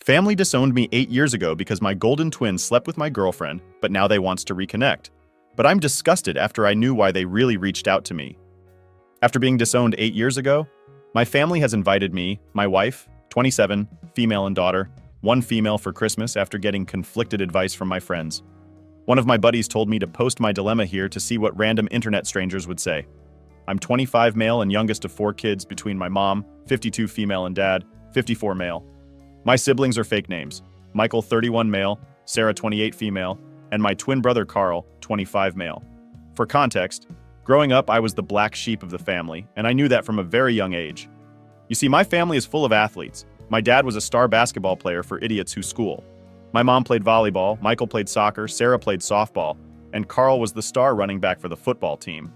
Family disowned me 8 years ago because my golden twin slept with my girlfriend, but now they wants to reconnect. But I'm disgusted after I knew why they really reached out to me. After being disowned 8 years ago, my family has invited me, my wife, 27, female and daughter, one female for Christmas after getting conflicted advice from my friends. One of my buddies told me to post my dilemma here to see what random internet strangers would say. I'm 25 male and youngest of 4 kids between my mom, 52 female and dad, 54 male. My siblings are fake names. Michael, 31 male, Sarah, 28 female, and my twin brother Carl, 25 male. For context, growing up I was the black sheep of the family, and I knew that from a very young age. You see, my family is full of athletes. My dad was a star basketball player for idiots who school. My mom played volleyball, Michael played soccer, Sarah played softball, and Carl was the star running back for the football team.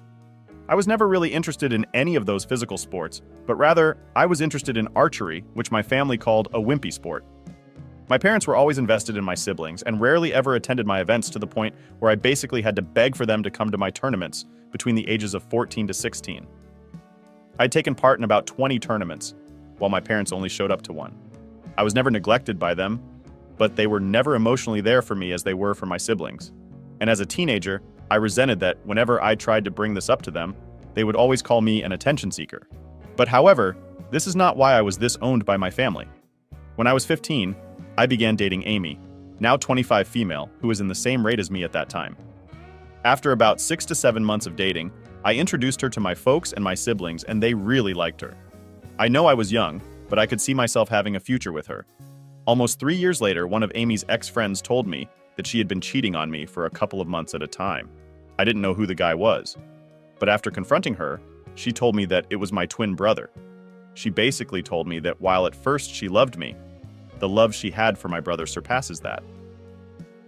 I was never really interested in any of those physical sports, but rather, I was interested in archery, which my family called a wimpy sport. My parents were always invested in my siblings and rarely ever attended my events to the point where I basically had to beg for them to come to my tournaments between the ages of 14 to 16. I'd taken part in about 20 tournaments, while my parents only showed up to one. I was never neglected by them, but they were never emotionally there for me as they were for my siblings. And as a teenager, I resented that whenever I tried to bring this up to them, they would always call me an attention seeker. But however, this is not why I was disowned by my family. When I was 15, I began dating Amy, now 25 female, who was in the same rate as me at that time. After about 6 to 7 months of dating, I introduced her to my folks and my siblings, and they really liked her. I know I was young, but I could see myself having a future with her. Almost 3 years later, one of Amy's ex-friends told me that she had been cheating on me for a couple of months at a time. I didn't know who the guy was. But after confronting her, she told me that it was my twin brother. She basically told me that while at first she loved me, the love she had for my brother surpasses that.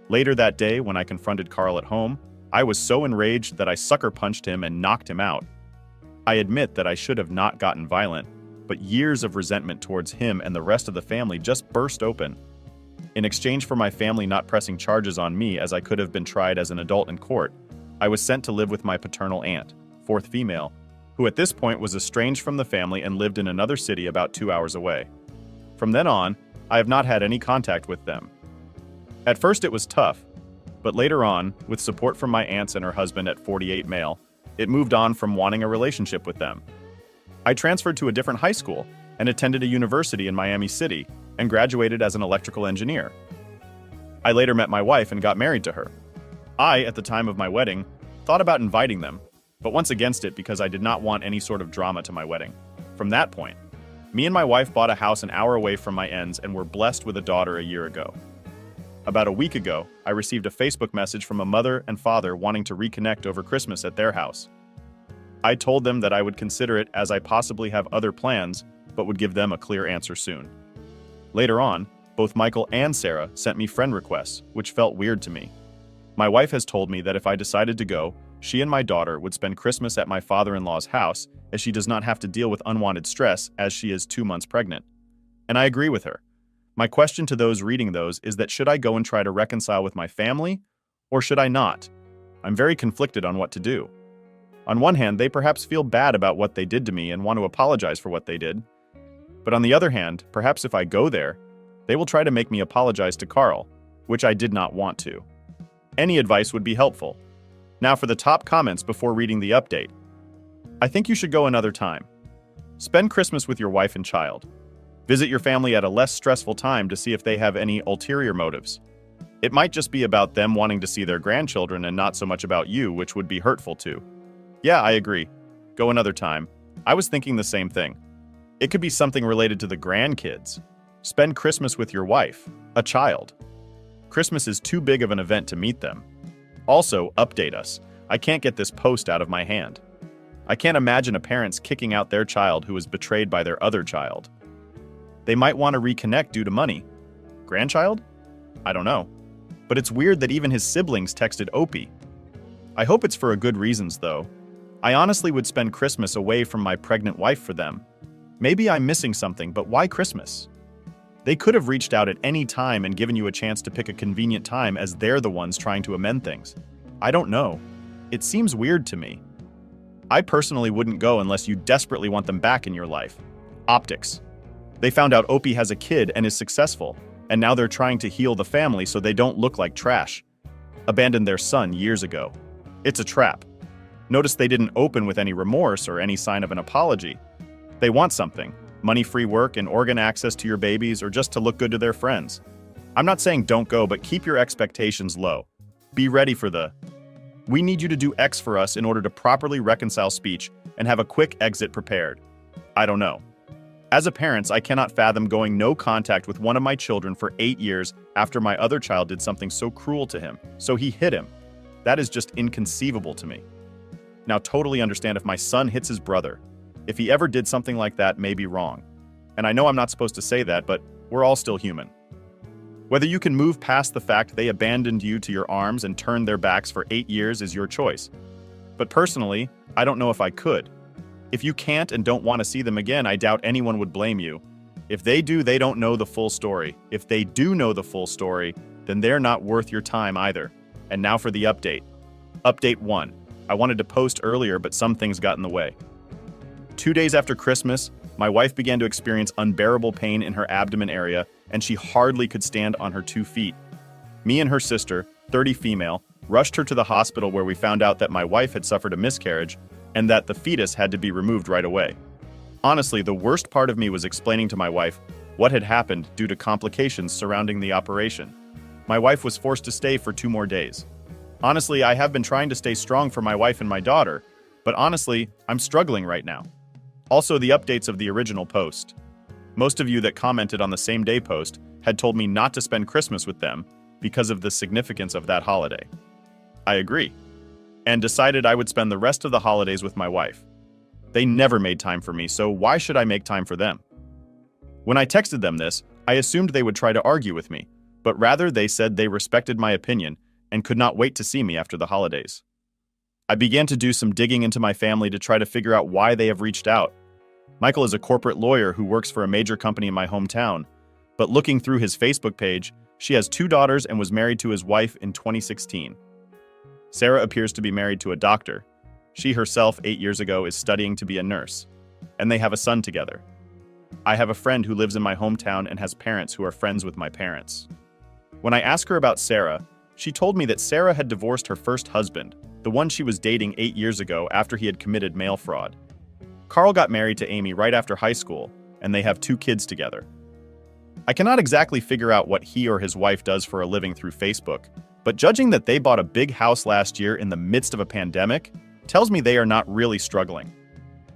Later that day, when I confronted Carl at home, I was so enraged that I sucker punched him and knocked him out. I admit that I should have not gotten violent, but years of resentment towards him and the rest of the family just burst open. In exchange for my family not pressing charges on me as I could have been tried as an adult in court, I was sent to live with my paternal aunt, 4th female, who at this point was estranged from the family and lived in another city about 2 hours away. From then on, I have not had any contact with them. At first it was tough, but later on, with support from my aunts and her husband at 48 male, it moved on from wanting a relationship with them. I transferred to a different high school and attended a university in Miami City and graduated as an electrical engineer. I later met my wife and got married to her. I, at the time of my wedding, thought about inviting them, but once against it because I did not want any sort of drama to my wedding. From that point, me and my wife bought a house an hour away from my ends and were blessed with a daughter a year ago. About a week ago, I received a Facebook message from a mother and father wanting to reconnect over Christmas at their house. I told them that I would consider it as I possibly have other plans, but would give them a clear answer soon. Later on, both Michael and Sarah sent me friend requests, which felt weird to me. My wife has told me that if I decided to go, she and my daughter would spend Christmas at my father-in-law's house as she does not have to deal with unwanted stress as she is 2 months pregnant. And I agree with her. My question to those reading those is that should I go and try to reconcile with my family, or should I not? I'm very conflicted on what to do. On one hand, they perhaps feel bad about what they did to me and want to apologize for what they did. But on the other hand, perhaps if I go there, they will try to make me apologize to Carl, which I did not want to. Any advice would be helpful. Now for the top comments before reading the update. I think you should go another time. Spend Christmas with your wife and child. Visit your family at a less stressful time to see if they have any ulterior motives. It might just be about them wanting to see their grandchildren and not so much about you, which would be hurtful too. Yeah, I agree. Go another time. I was thinking the same thing. It could be something related to the grandkids. Spend Christmas with your wife, a child. Christmas is too big of an event to meet them. Also, update us. I can't get this post out of my hand. I can't imagine a parents kicking out their child who was betrayed by their other child. They might want to reconnect due to money. Grandchild? I don't know. But it's weird that even his siblings texted Opie. I hope it's for a good reasons though. I honestly would spend Christmas away from my pregnant wife for them. Maybe I'm missing something, but why Christmas? They could have reached out at any time and given you a chance to pick a convenient time as they're the ones trying to amend things. I don't know. It seems weird to me. I personally wouldn't go unless you desperately want them back in your life. Optics. They found out Opie has a kid and is successful. And now they're trying to heal the family so they don't look like trash. Abandoned their son years ago. It's a trap. Notice they didn't open with any remorse or any sign of an apology. They want something, money-free work and organ access to your babies, or just to look good to their friends. I'm not saying don't go, but keep your expectations low. Be ready for we need you to do X for us in order to properly reconcile speech and have a quick exit prepared. I don't know. As a parent, I cannot fathom going no contact with one of my children for 8 years after my other child did something so cruel to him, so he hit him. That is just inconceivable to me. Now, totally understand if my son hits his brother. If he ever did something like that, may be wrong. And I know I'm not supposed to say that, but we're all still human. Whether you can move past the fact they abandoned you to your arms and turned their backs for 8 years is your choice. But personally, I don't know if I could. If you can't and don't want to see them again, I doubt anyone would blame you. If they do, they don't know the full story. If they do know the full story, then they're not worth your time either. And now for the update. Update 1. I wanted to post earlier, but some things got in the way. 2 days after Christmas, my wife began to experience unbearable pain in her abdomen area, and she hardly could stand on her 2 feet. Me and her sister, 30 female, rushed her to the hospital where we found out that my wife had suffered a miscarriage and that the fetus had to be removed right away. Honestly, the worst part of me was explaining to my wife what had happened due to complications surrounding the operation. My wife was forced to stay for 2 more days. Honestly, I have been trying to stay strong for my wife and my daughter, but honestly, I'm struggling right now. Also, the updates of the original post. Most of you that commented on the same day post had told me not to spend Christmas with them because of the significance of that holiday. I agree, and decided I would spend the rest of the holidays with my wife. They never made time for me, so why should I make time for them? When I texted them this, I assumed they would try to argue with me, but rather they said they respected my opinion and could not wait to see me after the holidays. I began to do some digging into my family to try to figure out why they have reached out. Michael is a corporate lawyer who works for a major company in my hometown, but looking through his Facebook page, she has 2 daughters and was married to his wife in 2016. Sarah appears to be married to a doctor. She herself, 8 years ago, is studying to be a nurse, and they have a son together. I have a friend who lives in my hometown and has parents who are friends with my parents. When I asked her about Sarah, she told me that Sarah had divorced her first husband, the one she was dating 8 years ago after he had committed mail fraud. Carl got married to Amy right after high school, and they have 2 kids together. I cannot exactly figure out what he or his wife does for a living through Facebook, but judging that they bought a big house last year in the midst of a pandemic tells me they are not really struggling.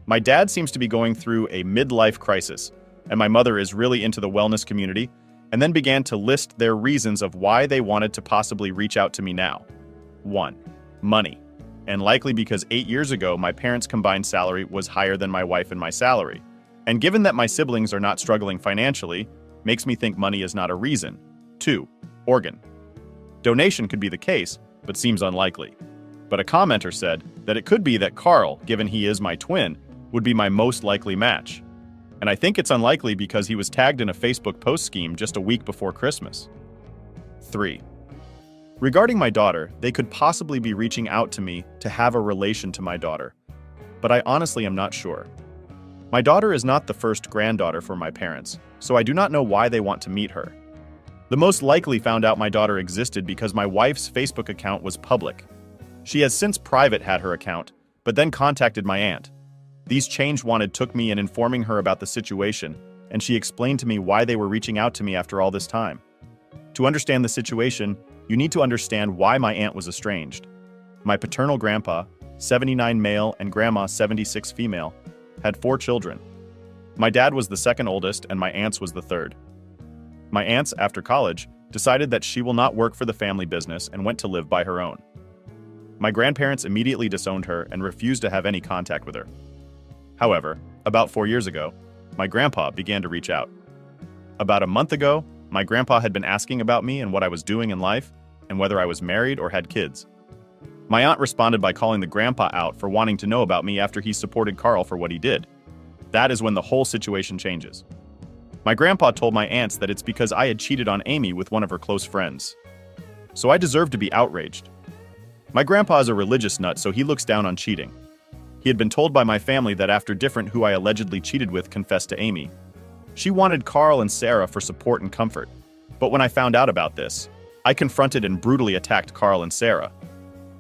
My dad seems to be going through a midlife crisis, and my mother is really into the wellness community, and then began to list their reasons of why they wanted to possibly reach out to me now. 1. Money. And likely because 8 years ago, my parents' combined salary was higher than my wife and my salary. And given that my siblings are not struggling financially, makes me think money is not a reason. 2. Organ. Donation could be the case, but seems unlikely. But a commenter said that it could be that Carl, given he is my twin, would be my most likely match. And I think it's unlikely because he was tagged in a Facebook post scheme just a week before Christmas. 3. Regarding my daughter, they could possibly be reaching out to me to have a relation to my daughter. But I honestly am not sure. My daughter is not the first granddaughter for my parents, so I do not know why they want to meet her. The most likely found out my daughter existed because my wife's Facebook account was public. She has since private had her account, but then contacted my aunt. These changed wanted took me in informing her about the situation, and she explained to me why they were reaching out to me after all this time. To understand the situation, you need to understand why my aunt was estranged. My paternal grandpa, 79 male and grandma, 76 female, had 4 children. My dad was the second oldest and my aunt's was the third. My aunt's, after college, decided that she will not work for the family business and went to live by her own. My grandparents immediately disowned her and refused to have any contact with her. However, about 4 years ago, my grandpa began to reach out. About a month ago, my grandpa had been asking about me and what I was doing in life, and whether I was married or had kids. My aunt responded by calling the grandpa out for wanting to know about me after he supported Carl for what he did. That is when the whole situation changes. My grandpa told my aunts that it's because I had cheated on Amy with one of her close friends. So I deserve to be outraged. My grandpa is a religious nut, so he looks down on cheating. He had been told by my family that after different who I allegedly cheated with confessed to Amy. She wanted Carl and Sarah for support and comfort. But when I found out about this, I confronted and brutally attacked Carl and Sarah.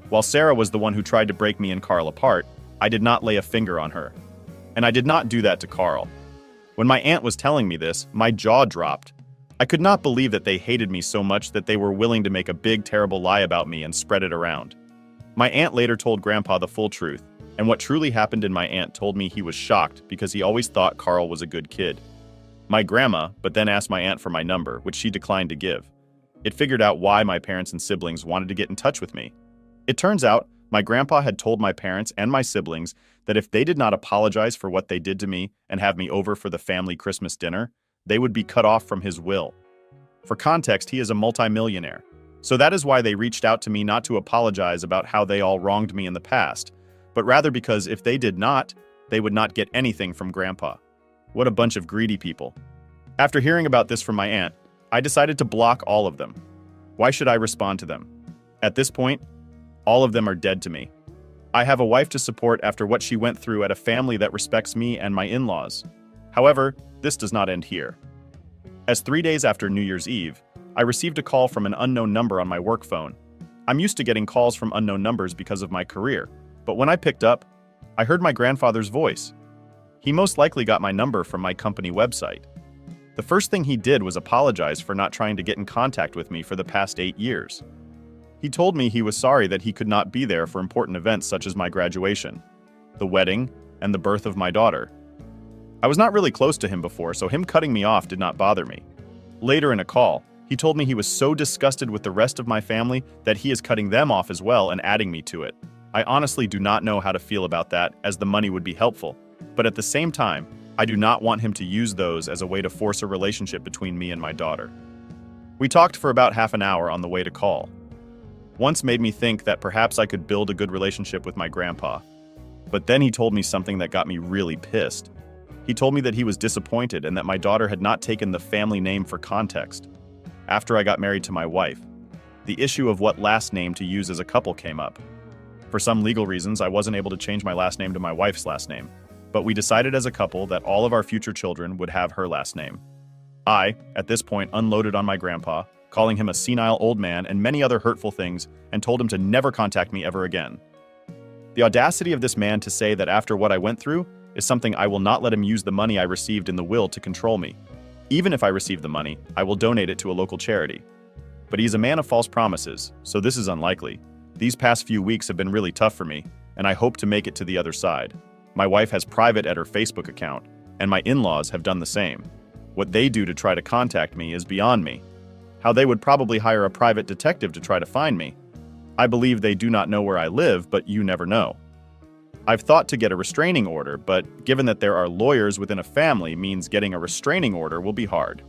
While Sarah was the one who tried to break me and Carl apart, I did not lay a finger on her. And I did not do that to Carl. When my aunt was telling me this, my jaw dropped. I could not believe that they hated me so much that they were willing to make a big, terrible lie about me and spread it around. My aunt later told Grandpa the full truth, and what truly happened in my aunt told me he was shocked because he always thought Carl was a good kid. My grandma, but then asked my aunt for my number, which she declined to give. It figured out why my parents and siblings wanted to get in touch with me. It turns out, my grandpa had told my parents and my siblings that if they did not apologize for what they did to me and have me over for the family Christmas dinner, they would be cut off from his will. For context, he is a multimillionaire. So that is why they reached out to me not to apologize about how they all wronged me in the past, but rather because if they did not, they would not get anything from Grandpa. What a bunch of greedy people. After hearing about this from my aunt, I decided to block all of them. Why should I respond to them? At this point, all of them are dead to me. I have a wife to support after what she went through at a family that respects me and my in-laws. However, this does not end here. As 3 days after New Year's Eve, I received a call from an unknown number on my work phone. I'm used to getting calls from unknown numbers because of my career, but when I picked up, I heard my grandfather's voice. He most likely got my number from my company website. The first thing he did was apologize for not trying to get in contact with me for the past 8 years. He told me he was sorry that he could not be there for important events such as my graduation, the wedding, and the birth of my daughter. I was not really close to him before, so him cutting me off did not bother me. Later in a call, he told me he was so disgusted with the rest of my family that he is cutting them off as well and adding me to it. I honestly do not know how to feel about that, as the money would be helpful, but at the same time, I do not want him to use those as a way to force a relationship between me and my daughter. We talked for about half an hour on the way to call. Once made me think that perhaps I could build a good relationship with my grandpa. But then he told me something that got me really pissed. He told me that he was disappointed and that my daughter had not taken the family name for context. After I got married to my wife, the issue of what last name to use as a couple came up. For some legal reasons, I wasn't able to change my last name to my wife's last name, but we decided as a couple that all of our future children would have her last name. I, at this point, unloaded on my grandpa, calling him a senile old man and many other hurtful things, and told him to never contact me ever again. The audacity of this man to say that after what I went through is something I will not let him use the money I received in the will to control me. Even if I receive the money, I will donate it to a local charity. But he is a man of false promises, so this is unlikely. These past few weeks have been really tough for me, and I hope to make it to the other side. My wife has private at her Facebook account, and my in-laws have done the same. What they do to try to contact me is beyond me. How they would probably hire a private detective to try to find me. I believe they do not know where I live, but you never know. I've thought to get a restraining order, but given that there are lawyers within a family means getting a restraining order will be hard.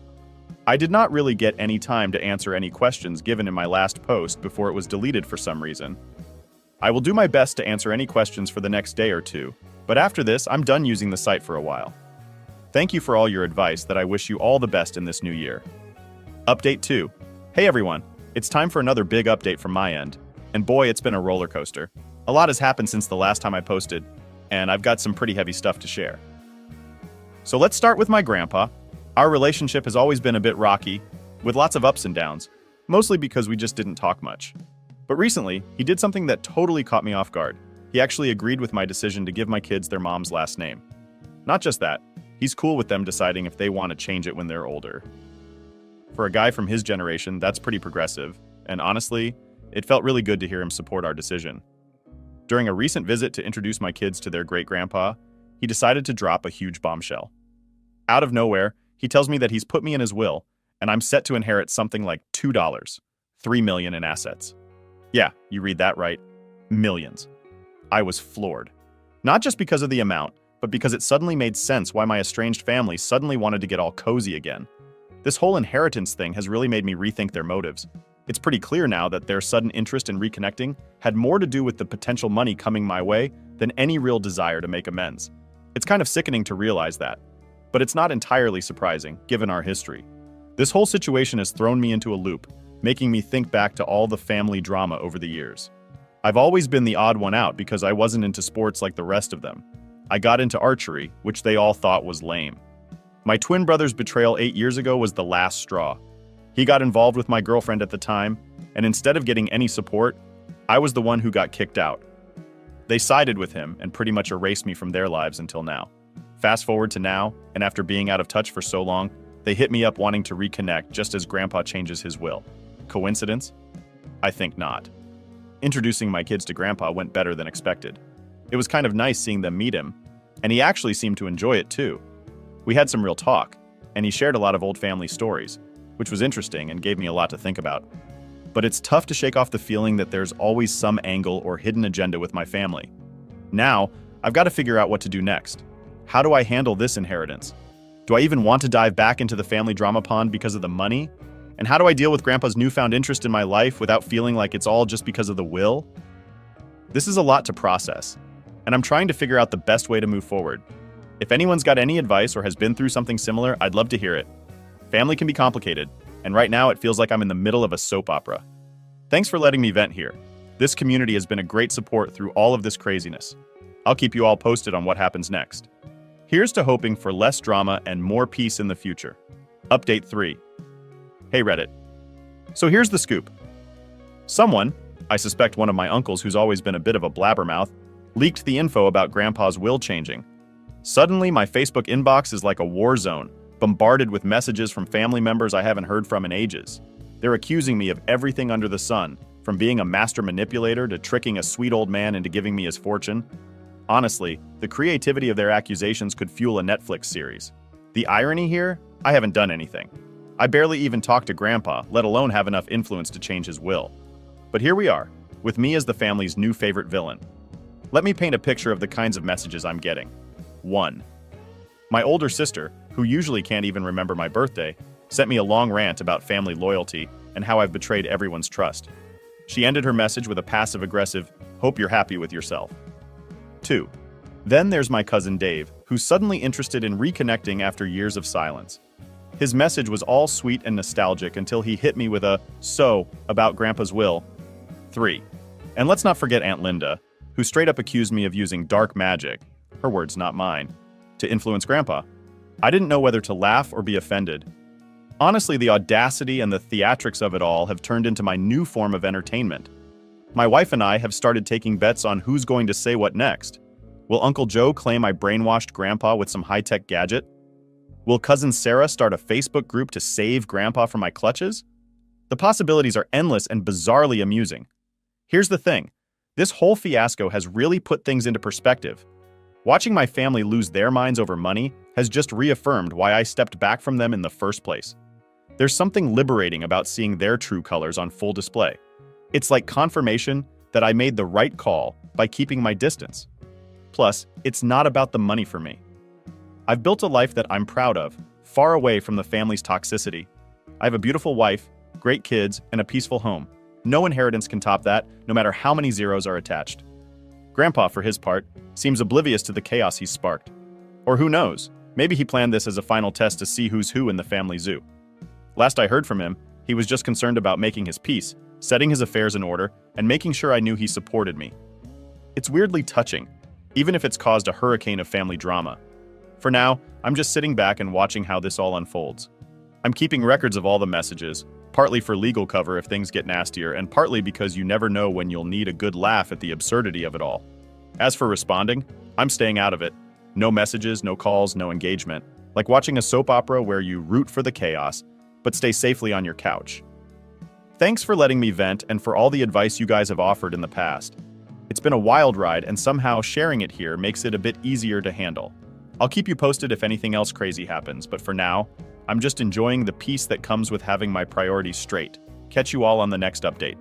I did not really get any time to answer any questions given in my last post before it was deleted for some reason. I will do my best to answer any questions for the next day or two, but after this, I'm done using the site for a while. Thank you for all your advice that I wish you all the best in this new year. Update 2. Hey everyone, it's time for another big update from my end. And boy, it's been a roller coaster. A lot has happened since the last time I posted, and I've got some pretty heavy stuff to share. So let's start with my grandpa. Our relationship has always been a bit rocky, with lots of ups and downs, mostly because we just didn't talk much. But recently, he did something that totally caught me off guard. He actually agreed with my decision to give my kids their mom's last name. Not just that, he's cool with them deciding if they want to change it when they're older. For a guy from his generation, that's pretty progressive, and honestly, it felt really good to hear him support our decision. During a recent visit to introduce my kids to their great-grandpa, he decided to drop a huge bombshell. Out of nowhere, he tells me that he's put me in his will, and I'm set to inherit something like $2, $3 million in assets. Yeah, you read that right. Millions. I was floored. Not just because of the amount, but because it suddenly made sense why my estranged family suddenly wanted to get all cozy again. This whole inheritance thing has really made me rethink their motives. It's pretty clear now that their sudden interest in reconnecting had more to do with the potential money coming my way than any real desire to make amends. It's kind of sickening to realize that, but it's not entirely surprising, given our history. This whole situation has thrown me into a loop, making me think back to all the family drama over the years. I've always been the odd one out because I wasn't into sports like the rest of them. I got into archery, which they all thought was lame. My twin brother's betrayal 8 years ago was the last straw. He got involved with my girlfriend at the time, and instead of getting any support, I was the one who got kicked out. They sided with him and pretty much erased me from their lives until now. Fast forward to now, and after being out of touch for so long, they hit me up wanting to reconnect just as Grandpa changes his will. Coincidence? I think not. Introducing my kids to Grandpa went better than expected. It was kind of nice seeing them meet him, and he actually seemed to enjoy it too. We had some real talk, and he shared a lot of old family stories, which was interesting and gave me a lot to think about. But it's tough to shake off the feeling that there's always some angle or hidden agenda with my family. Now, I've got to figure out what to do next. How do I handle this inheritance? Do I even want to dive back into the family drama pond because of the money? And how do I deal with Grandpa's newfound interest in my life without feeling like it's all just because of the will? This is a lot to process, and I'm trying to figure out the best way to move forward. If anyone's got any advice or has been through something similar, I'd love to hear it. Family can be complicated, and right now it feels like I'm in the middle of a soap opera. Thanks for letting me vent here. This community has been a great support through all of this craziness. I'll keep you all posted on what happens next. Here's to hoping for less drama and more peace in the future. Update 3. Hey Reddit. So here's the scoop. Someone, I suspect one of my uncles who's always been a bit of a blabbermouth, leaked the info about Grandpa's will changing. Suddenly, my Facebook inbox is like a war zone, bombarded with messages from family members I haven't heard from in ages. They're accusing me of everything under the sun, from being a master manipulator to tricking a sweet old man into giving me his fortune. Honestly, the creativity of their accusations could fuel a Netflix series. The irony here? I haven't done anything. I barely even talked to Grandpa, let alone have enough influence to change his will. But here we are, with me as the family's new favorite villain. Let me paint a picture of the kinds of messages I'm getting. 1. My older sister, who usually can't even remember my birthday, sent me a long rant about family loyalty and how I've betrayed everyone's trust. She ended her message with a passive-aggressive, "Hope you're happy with yourself." 2. Then there's my cousin Dave, who's suddenly interested in reconnecting after years of silence. His message was all sweet and nostalgic until he hit me with a "so" about Grandpa's will. 3. And let's not forget Aunt Linda, who straight up accused me of using dark magic, her words not mine, to influence Grandpa. I didn't know whether to laugh or be offended. Honestly, the audacity and the theatrics of it all have turned into my new form of entertainment. My wife and I have started taking bets on who's going to say what next. Will Uncle Joe claim I brainwashed Grandpa with some high-tech gadget? Will Cousin Sarah start a Facebook group to save Grandpa from my clutches? The possibilities are endless and bizarrely amusing. Here's the thing. This whole fiasco has really put things into perspective. Watching my family lose their minds over money has just reaffirmed why I stepped back from them in the first place. There's something liberating about seeing their true colors on full display. It's like confirmation that I made the right call by keeping my distance. Plus, it's not about the money for me. I've built a life that I'm proud of, far away from the family's toxicity. I have a beautiful wife, great kids, and a peaceful home. No inheritance can top that, no matter how many zeros are attached. Grandpa, for his part, seems oblivious to the chaos he's sparked. Or who knows, maybe he planned this as a final test to see who's who in the family zoo. Last I heard from him, he was just concerned about making his peace, setting his affairs in order, and making sure I knew he supported me. It's weirdly touching, even if it's caused a hurricane of family drama. For now, I'm just sitting back and watching how this all unfolds. I'm keeping records of all the messages, partly for legal cover if things get nastier, and partly because you never know when you'll need a good laugh at the absurdity of it all. As for responding, I'm staying out of it. No messages, no calls, no engagement. Like watching a soap opera where you root for the chaos, but stay safely on your couch. Thanks for letting me vent and for all the advice you guys have offered in the past. It's been a wild ride, and somehow sharing it here makes it a bit easier to handle. I'll keep you posted if anything else crazy happens, but for now, I'm just enjoying the peace that comes with having my priorities straight. Catch you all on the next update.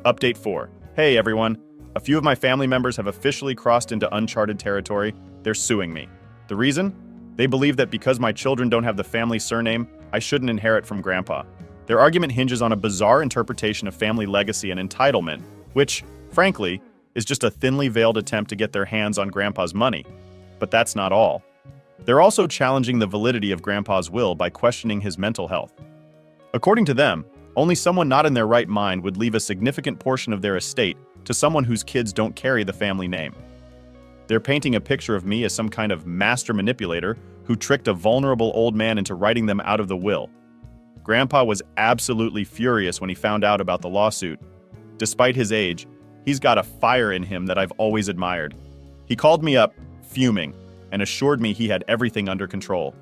Update 4. Hey everyone. A few of my family members have officially crossed into uncharted territory. They're suing me. The reason? They believe that because my children don't have the family surname, I shouldn't inherit from Grandpa. Their argument hinges on a bizarre interpretation of family legacy and entitlement, which, frankly, is just a thinly veiled attempt to get their hands on Grandpa's money. But that's not all. They're also challenging the validity of Grandpa's will by questioning his mental health. According to them, only someone not in their right mind would leave a significant portion of their estate to someone whose kids don't carry the family name. They're painting a picture of me as some kind of master manipulator who tricked a vulnerable old man into writing them out of the will. Grandpa was absolutely furious when he found out about the lawsuit. Despite his age, he's got a fire in him that I've always admired. He called me up, fuming, and assured me he had everything under control.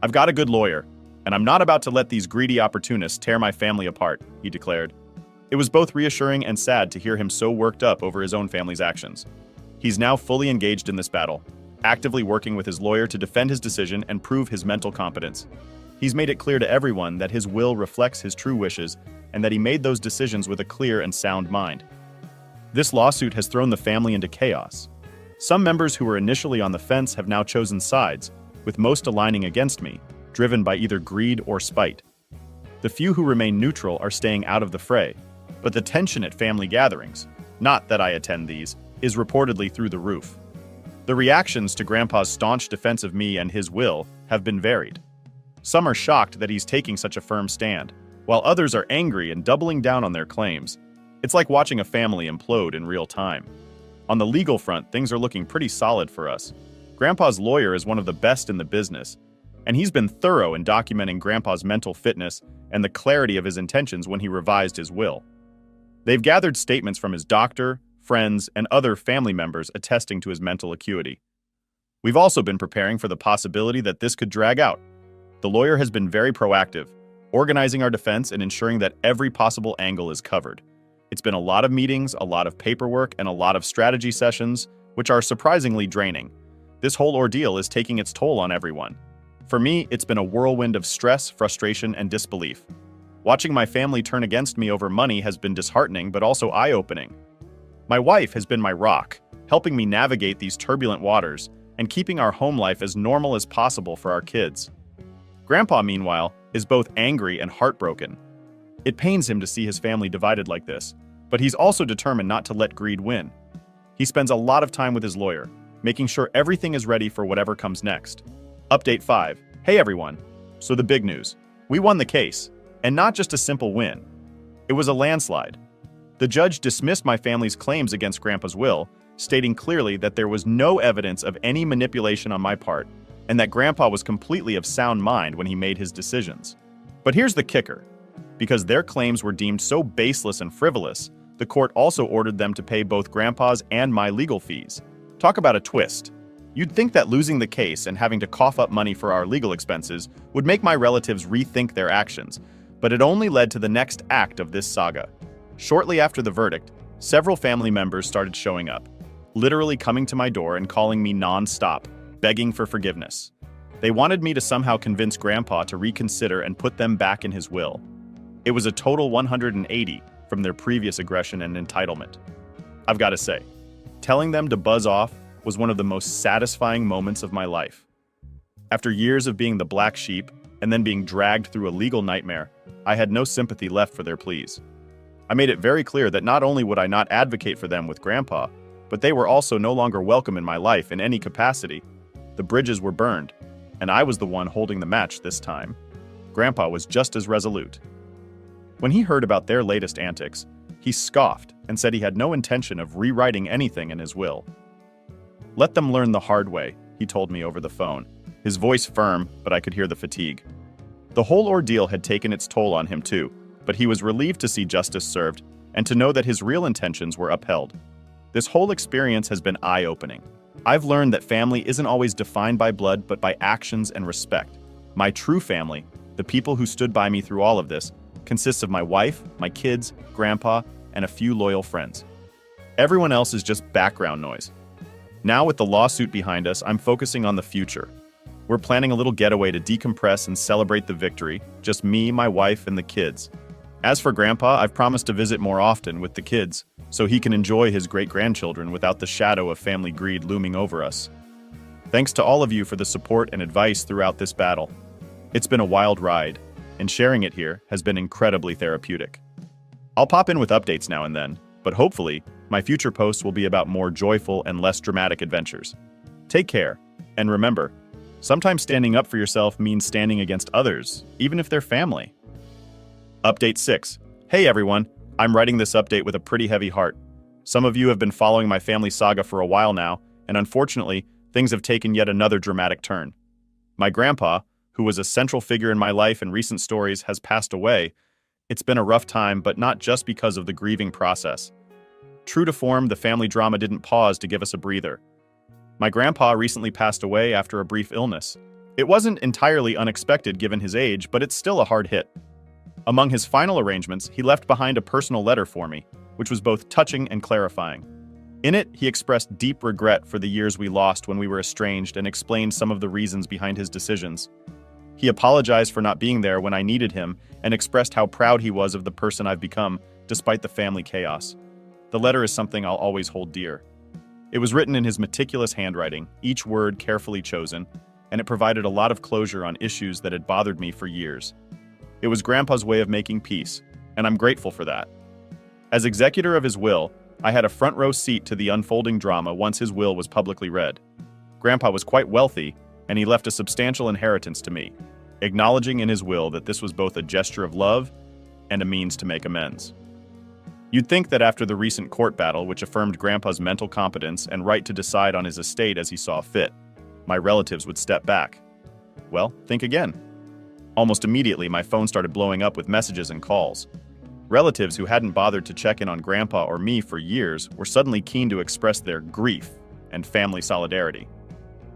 "I've got a good lawyer, and I'm not about to let these greedy opportunists tear my family apart," he declared. It was both reassuring and sad to hear him so worked up over his own family's actions. He's now fully engaged in this battle, actively working with his lawyer to defend his decision and prove his mental competence. He's made it clear to everyone that his will reflects his true wishes and that he made those decisions with a clear and sound mind. This lawsuit has thrown the family into chaos. Some members who were initially on the fence have now chosen sides, with most aligning against me, driven by either greed or spite. The few who remain neutral are staying out of the fray, but the tension at family gatherings, not that I attend these, is reportedly through the roof. The reactions to Grandpa's staunch defense of me and his will have been varied. Some are shocked that he's taking such a firm stand, while others are angry and doubling down on their claims. It's like watching a family implode in real time. On the legal front, things are looking pretty solid for us. Grandpa's lawyer is one of the best in the business, and he's been thorough in documenting Grandpa's mental fitness and the clarity of his intentions when he revised his will. They've gathered statements from his doctor, friends, and other family members attesting to his mental acuity. We've also been preparing for the possibility that this could drag out. The lawyer has been very proactive, organizing our defense and ensuring that every possible angle is covered. It's been a lot of meetings, a lot of paperwork, and a lot of strategy sessions, which are surprisingly draining. This whole ordeal is taking its toll on everyone. For me, it's been a whirlwind of stress, frustration, and disbelief. Watching my family turn against me over money has been disheartening, but also eye-opening. My wife has been my rock, helping me navigate these turbulent waters and keeping our home life as normal as possible for our kids. Grandpa, meanwhile, is both angry and heartbroken. It pains him to see his family divided like this, but he's also determined not to let greed win. He spends a lot of time with his lawyer, making sure everything is ready for whatever comes next. Update 5. Hey everyone. So the big news. We won the case, and not just a simple win. It was a landslide. The judge dismissed my family's claims against Grandpa's will, stating clearly that there was no evidence of any manipulation on my part, and that Grandpa was completely of sound mind when he made his decisions. But here's the kicker. Because their claims were deemed so baseless and frivolous, the court also ordered them to pay both Grandpa's and my legal fees. Talk about a twist. You'd think that losing the case and having to cough up money for our legal expenses would make my relatives rethink their actions, but it only led to the next act of this saga. Shortly after the verdict, several family members started showing up, literally coming to my door and calling me non-stop, begging for forgiveness. They wanted me to somehow convince Grandpa to reconsider and put them back in his will. It was a total 180 from their previous aggression and entitlement. I've got to say, telling them to buzz off was one of the most satisfying moments of my life. After years of being the black sheep and then being dragged through a legal nightmare, I had no sympathy left for their pleas. I made it very clear that not only would I not advocate for them with Grandpa, but they were also no longer welcome in my life in any capacity. The bridges were burned, and I was the one holding the match this time. Grandpa was just as resolute. When he heard about their latest antics, he scoffed and said he had no intention of rewriting anything in his will. "Let them learn the hard way," he told me over the phone, his voice firm, but I could hear the fatigue. The whole ordeal had taken its toll on him too, but he was relieved to see justice served and to know that his real intentions were upheld. This whole experience has been eye-opening. I've learned that family isn't always defined by blood, but by actions and respect. My true family, the people who stood by me through all of this, consists of my wife, my kids, Grandpa, and a few loyal friends. Everyone else is just background noise. Now with the lawsuit behind us, I'm focusing on the future. We're planning a little getaway to decompress and celebrate the victory, just me, my wife, and the kids. As for Grandpa, I've promised to visit more often with the kids, so he can enjoy his great-grandchildren without the shadow of family greed looming over us. Thanks to all of you for the support and advice throughout this battle. It's been a wild ride, and sharing it here has been incredibly therapeutic. I'll pop in with updates now and then, but hopefully, my future posts will be about more joyful and less dramatic adventures. Take care, and remember, sometimes standing up for yourself means standing against others, even if they're family. Update 6. Hey everyone, I'm writing this update with a pretty heavy heart. Some of you have been following my family saga for a while now, and unfortunately, things have taken yet another dramatic turn. My grandpa, who was a central figure in my life in recent stories, has passed away, it's been a rough time, but not just because of the grieving process. True to form, the family drama didn't pause to give us a breather. My grandpa recently passed away after a brief illness. It wasn't entirely unexpected given his age, but it's still a hard hit. Among his final arrangements, he left behind a personal letter for me, which was both touching and clarifying. In it, he expressed deep regret for the years we lost when we were estranged and explained some of the reasons behind his decisions. He apologized for not being there when I needed him and expressed how proud he was of the person I've become, despite the family chaos. The letter is something I'll always hold dear. It was written in his meticulous handwriting, each word carefully chosen, and it provided a lot of closure on issues that had bothered me for years. It was Grandpa's way of making peace, and I'm grateful for that. As executor of his will, I had a front row seat to the unfolding drama once his will was publicly read. Grandpa was quite wealthy, and he left a substantial inheritance to me, acknowledging in his will that this was both a gesture of love and a means to make amends. You'd think that after the recent court battle, which affirmed Grandpa's mental competence and right to decide on his estate as he saw fit, my relatives would step back. Well, think again. Almost immediately, my phone started blowing up with messages and calls. Relatives who hadn't bothered to check in on Grandpa or me for years were suddenly keen to express their grief and family solidarity.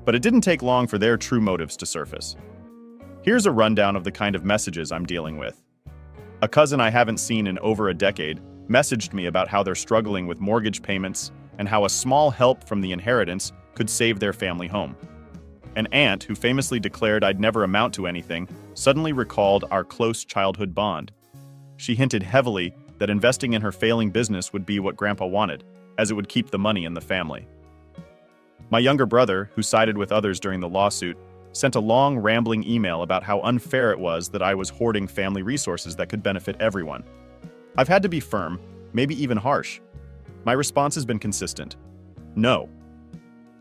But it didn't take long for their true motives to surface. Here's a rundown of the kind of messages I'm dealing with. A cousin I haven't seen in over a decade messaged me about how they're struggling with mortgage payments and how a small help from the inheritance could save their family home. An aunt who famously declared I'd never amount to anything suddenly recalled our close childhood bond. She hinted heavily that investing in her failing business would be what Grandpa wanted, as it would keep the money in the family. My younger brother, who sided with others during the lawsuit, sent a long, rambling email about how unfair it was that I was hoarding family resources that could benefit everyone. I've had to be firm, maybe even harsh. My response has been consistent. No.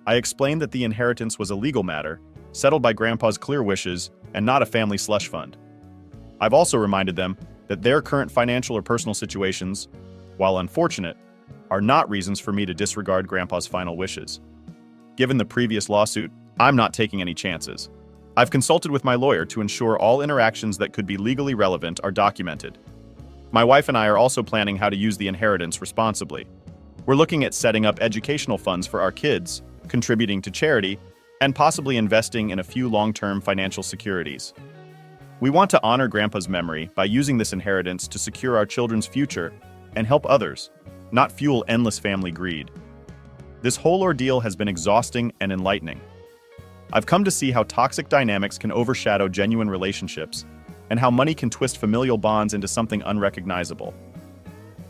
I explained that the inheritance was a legal matter, settled by Grandpa's clear wishes, and not a family slush fund. I've also reminded them that their current financial or personal situations, while unfortunate, are not reasons for me to disregard Grandpa's final wishes. Given the previous lawsuit, I'm not taking any chances. I've consulted with my lawyer to ensure all interactions that could be legally relevant are documented. My wife and I are also planning how to use the inheritance responsibly. We're looking at setting up educational funds for our kids, contributing to charity, and possibly investing in a few long-term financial securities. We want to honor Grandpa's memory by using this inheritance to secure our children's future and help others, not fuel endless family greed. This whole ordeal has been exhausting and enlightening. I've come to see how toxic dynamics can overshadow genuine relationships and how money can twist familial bonds into something unrecognizable.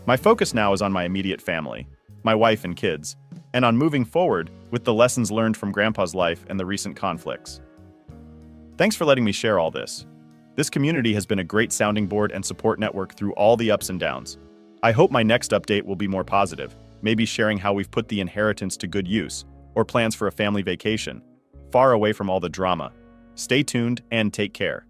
My focus now is on my immediate family, my wife and kids, and on moving forward with the lessons learned from Grandpa's life and the recent conflicts. Thanks for letting me share all this. This community has been a great sounding board and support network through all the ups and downs. I hope my next update will be more positive, maybe sharing how we've put the inheritance to good use, or plans for a family vacation, far away from all the drama. Stay tuned and take care.